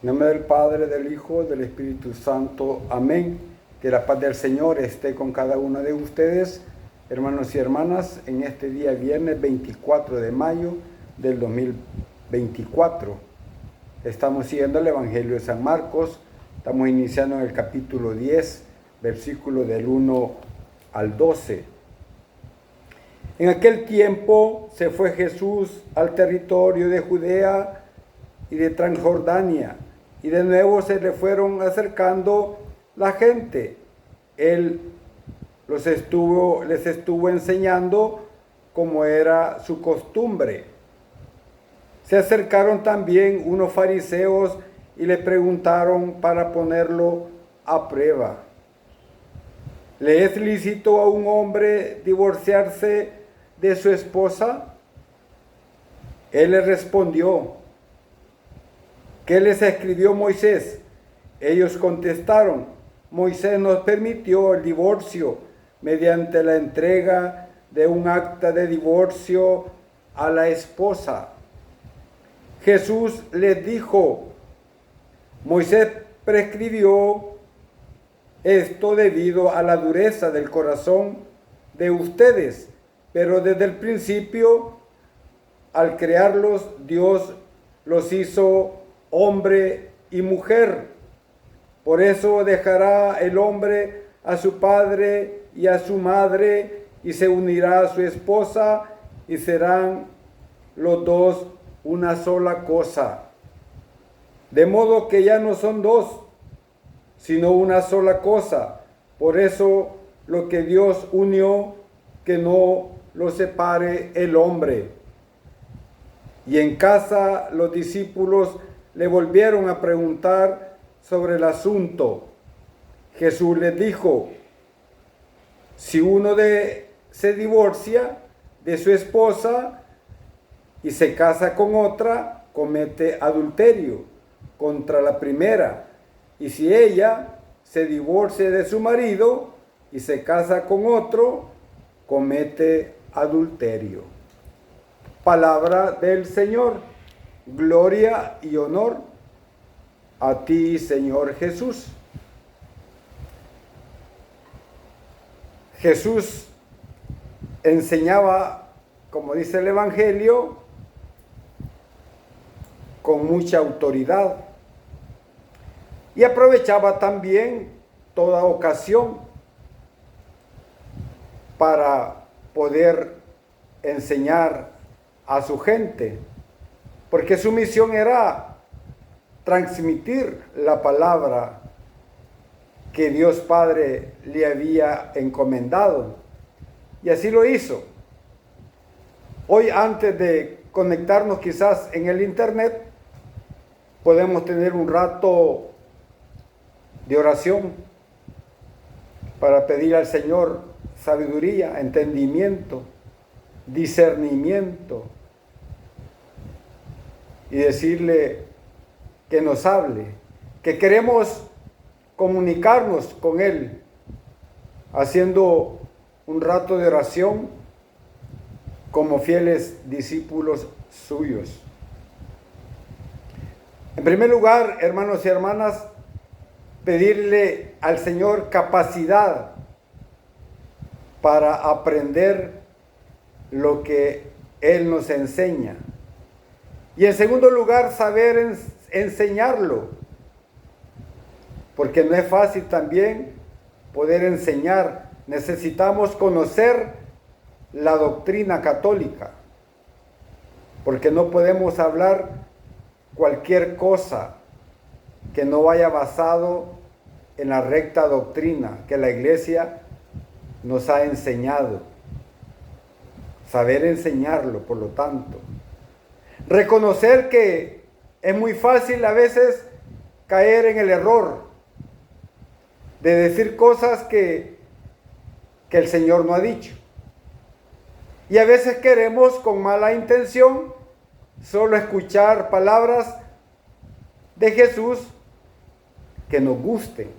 En nombre del Padre, del Hijo, del Espíritu Santo. Amén. Que la paz del Señor esté con cada uno de ustedes, hermanos y hermanas, en este día viernes 24 de mayo del 2024. Estamos siguiendo el Evangelio de San Marcos. Estamos iniciando en el capítulo 10, versículo del 1 al 12. En aquel tiempo se fue Jesús al territorio de Judea y de Transjordania, y de nuevo se le fueron acercando la gente. Él les estuvo enseñando como era su costumbre. Se acercaron también unos fariseos y le preguntaron para ponerlo a prueba: ¿le es lícito a un hombre divorciarse de su esposa? Él les respondió: ¿qué les escribió Moisés? Ellos contestaron: Moisés nos permitió el divorcio mediante la entrega de un acta de divorcio a la esposa. Jesús les dijo: Moisés prescribió esto debido a la dureza del corazón de ustedes, pero desde el principio, al crearlos, Dios los hizo hombre y mujer. Por eso dejará el hombre a su padre y a su madre y se unirá a su esposa y serán los dos una sola cosa. De modo que ya no son dos, sino una sola cosa. Por eso lo que Dios unió, que no lo separe el hombre. Y en casa los discípulos le volvieron a preguntar sobre el asunto. Jesús les dijo: si uno se divorcia de su esposa y se casa con otra, comete adulterio contra la primera. Y si ella se divorcia de su marido y se casa con otro, comete adulterio. Palabra del Señor. Gloria y honor a ti, Señor Jesús. Jesús enseñaba, como dice el Evangelio, con mucha autoridad y aprovechaba también toda ocasión para poder enseñar a su gente, porque su misión era transmitir la palabra que Dios Padre le había encomendado. Y así lo hizo. Hoy, antes de conectarnos quizás en el internet, podemos tener un rato de oración para pedir al Señor sabiduría, entendimiento, discernimiento, y decirle que nos hable, que queremos comunicarnos con Él, haciendo un rato de oración como fieles discípulos suyos. En primer lugar, hermanos y hermanas, pedirle al Señor capacidad para aprender lo que Él nos enseña. Y en segundo lugar, saber enseñarlo, porque no es fácil también poder enseñar. Necesitamos conocer la doctrina católica, porque no podemos hablar cualquier cosa que no vaya basado en la recta doctrina que la Iglesia nos ha enseñado. Saber enseñarlo, por lo tanto. Reconocer que es muy fácil a veces caer en el error de decir cosas que el Señor no ha dicho. Y a veces queremos con mala intención solo escuchar palabras de Jesús que nos gusten.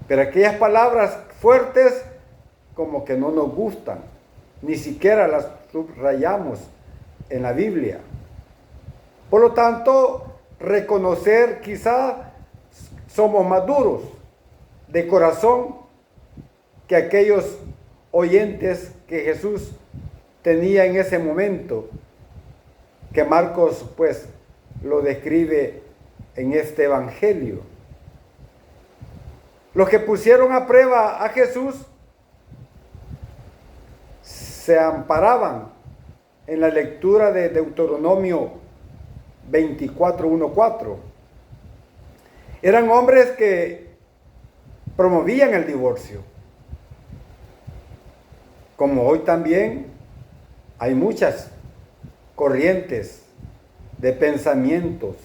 Pero aquellas palabras fuertes como que no nos gustan. Ni siquiera las subrayamos en la Biblia. Por lo tanto, reconocer, quizá somos más duros de corazón que aquellos oyentes que Jesús tenía en ese momento, que Marcos pues lo describe en este evangelio. Los que pusieron a prueba a Jesús se amparaban en la lectura de Deuteronomio 24:1-4. Eran hombres que promovían el divorcio. Como hoy también hay muchas corrientes de pensamientos,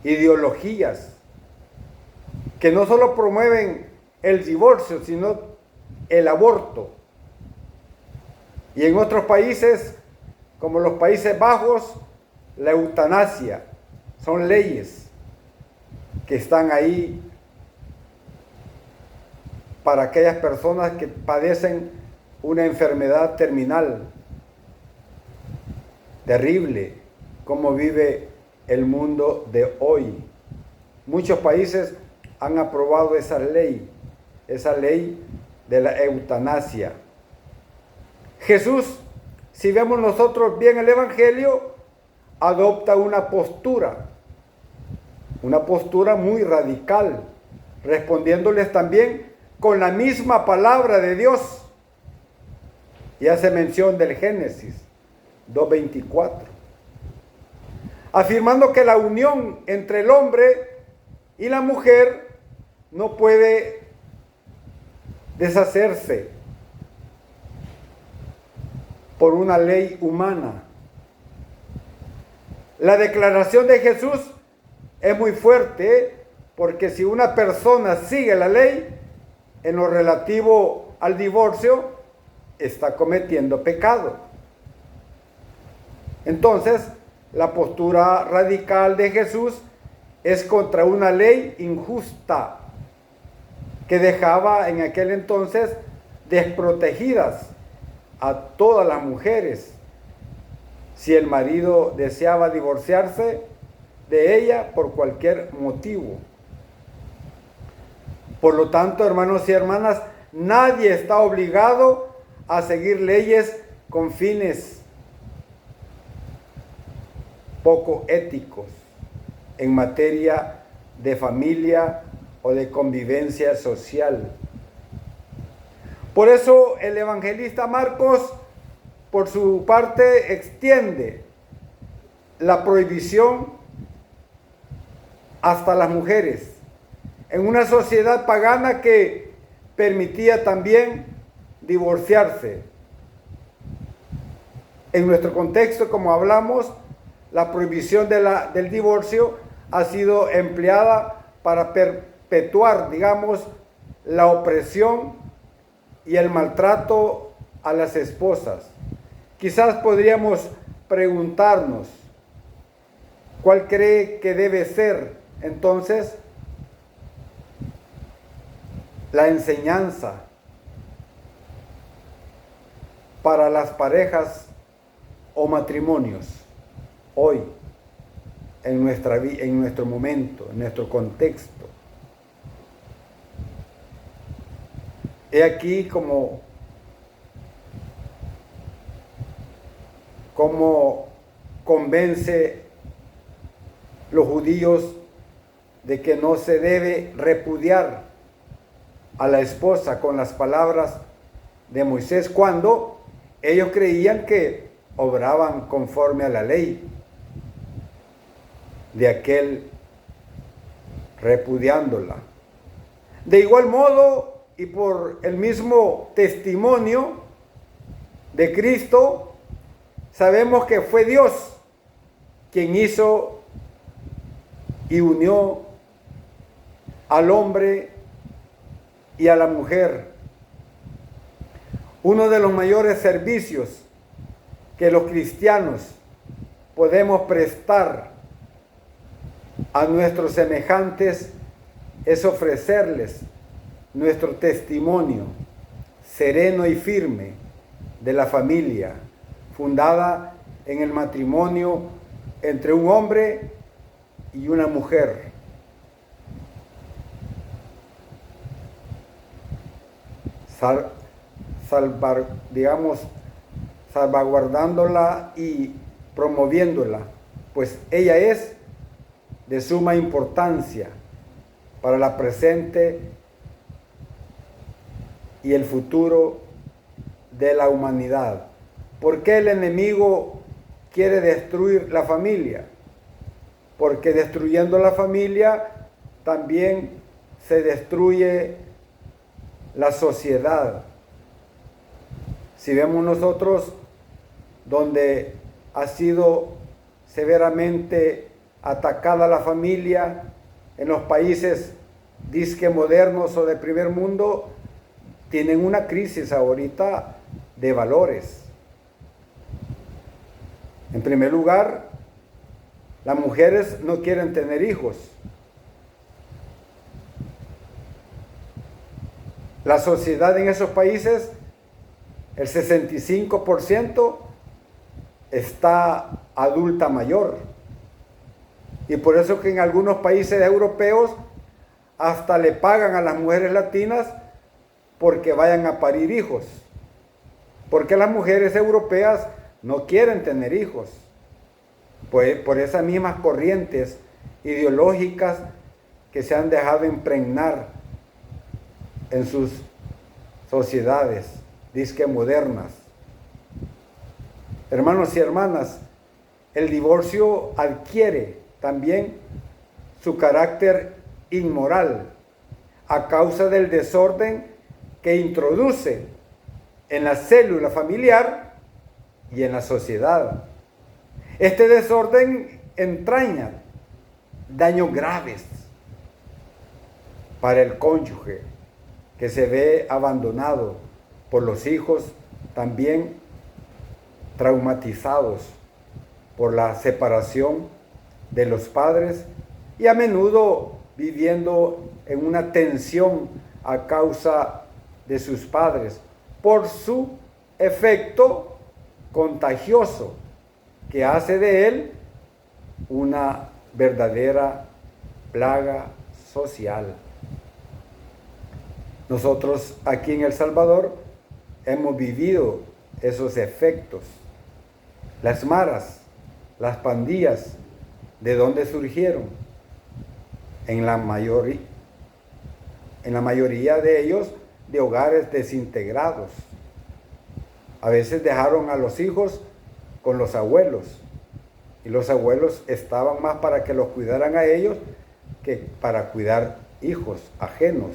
ideologías, que no solo promueven el divorcio, sino el aborto. Y en otros países, como los Países Bajos, la eutanasia. Son leyes que están ahí para aquellas personas que padecen una enfermedad terminal. Terrible como vive el mundo de hoy. Muchos países han aprobado esa ley de la eutanasia. Jesús, si vemos nosotros bien el Evangelio, adopta una postura muy radical, respondiéndoles también con la misma palabra de Dios. Y hace mención del Génesis 2:24, afirmando que la unión entre el hombre y la mujer no puede deshacerse por una ley humana. La declaración de Jesús es muy fuerte, porque si una persona sigue la ley en lo relativo al divorcio, está cometiendo pecado. Entonces, la postura radical de Jesús es contra una ley injusta que dejaba en aquel entonces desprotegidas a todas las mujeres. Si el marido deseaba divorciarse de ella por cualquier motivo. Por lo tanto, hermanos y hermanas, nadie está obligado a seguir leyes con fines poco éticos en materia de familia o de convivencia social. Por eso el evangelista Marcos, por su parte, extiende la prohibición hasta las mujeres, en una sociedad pagana que permitía también divorciarse. En nuestro contexto, como hablamos, la prohibición del divorcio ha sido empleada para perpetuar, digamos, la opresión y el maltrato a las esposas. Quizás podríamos preguntarnos, ¿cuál cree que debe ser entonces la enseñanza para las parejas o matrimonios hoy, en nuestro momento, en nuestro contexto? He aquí como convence los judíos de que no se debe repudiar a la esposa con las palabras de Moisés, cuando ellos creían que obraban conforme a la ley de aquel repudiándola. De igual modo, y por el mismo testimonio de Cristo, sabemos que fue Dios quien hizo y unió al hombre y a la mujer. Uno de los mayores servicios que los cristianos podemos prestar a nuestros semejantes es ofrecerles nuestro testimonio sereno y firme de la familia, fundada en el matrimonio entre un hombre y una mujer, salvaguardándola y promoviéndola, pues ella es de suma importancia para la presente y el futuro de la humanidad. ¿Por qué el enemigo quiere destruir la familia? Porque destruyendo la familia también se destruye la sociedad. Si vemos nosotros donde ha sido severamente atacada la familia en los países disque modernos o de primer mundo, tienen una crisis ahorita de valores. En primer lugar, las mujeres no quieren tener hijos. La sociedad en esos países, el 65% está adulta mayor. Y por eso que en algunos países europeos hasta le pagan a las mujeres latinas porque vayan a parir hijos. Porque las mujeres europeas no quieren tener hijos. Pues por esas mismas corrientes ideológicas que se han dejado impregnar en sus sociedades disque modernas. Hermanos y hermanas, el divorcio adquiere también su carácter inmoral a causa del desorden que introduce en la célula familiar y en la sociedad. Este desorden entraña daños graves para el cónyuge, que se ve abandonado por los hijos, también traumatizados por la separación de los padres y a menudo viviendo en una tensión a causa de sus padres por su efecto contagioso que hace de él una verdadera plaga social. Nosotros aquí en El Salvador hemos vivido esos efectos. Las maras, las pandillas, ¿de dónde surgieron? En la mayoría de ellos de hogares desintegrados. A veces dejaron a los hijos con los abuelos y los abuelos estaban más para que los cuidaran a ellos que para cuidar hijos ajenos.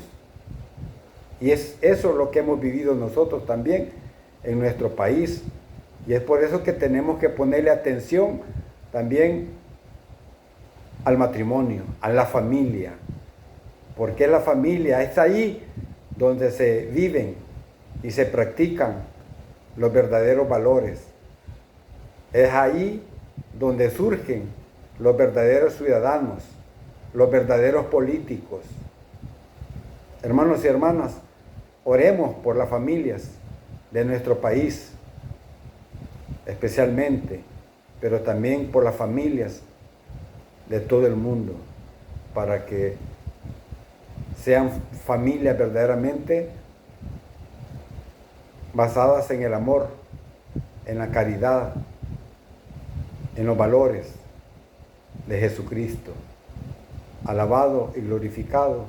Y es eso lo que hemos vivido nosotros también en nuestro país. Y es por eso que tenemos que ponerle atención también al matrimonio, a la familia. Porque la familia es ahí donde se viven y se practican los verdaderos valores. Es ahí donde surgen los verdaderos ciudadanos, los verdaderos políticos. Hermanos y hermanas, oremos por las familias de nuestro país, especialmente, pero también por las familias de todo el mundo, para que sean familias verdaderamente basadas en el amor, en la caridad, en los valores de Jesucristo. Alabado y glorificado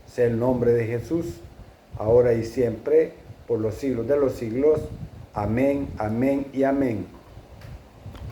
sea el nombre de Jesús, ahora y siempre, por los siglos de los siglos. Amén, amén y amén.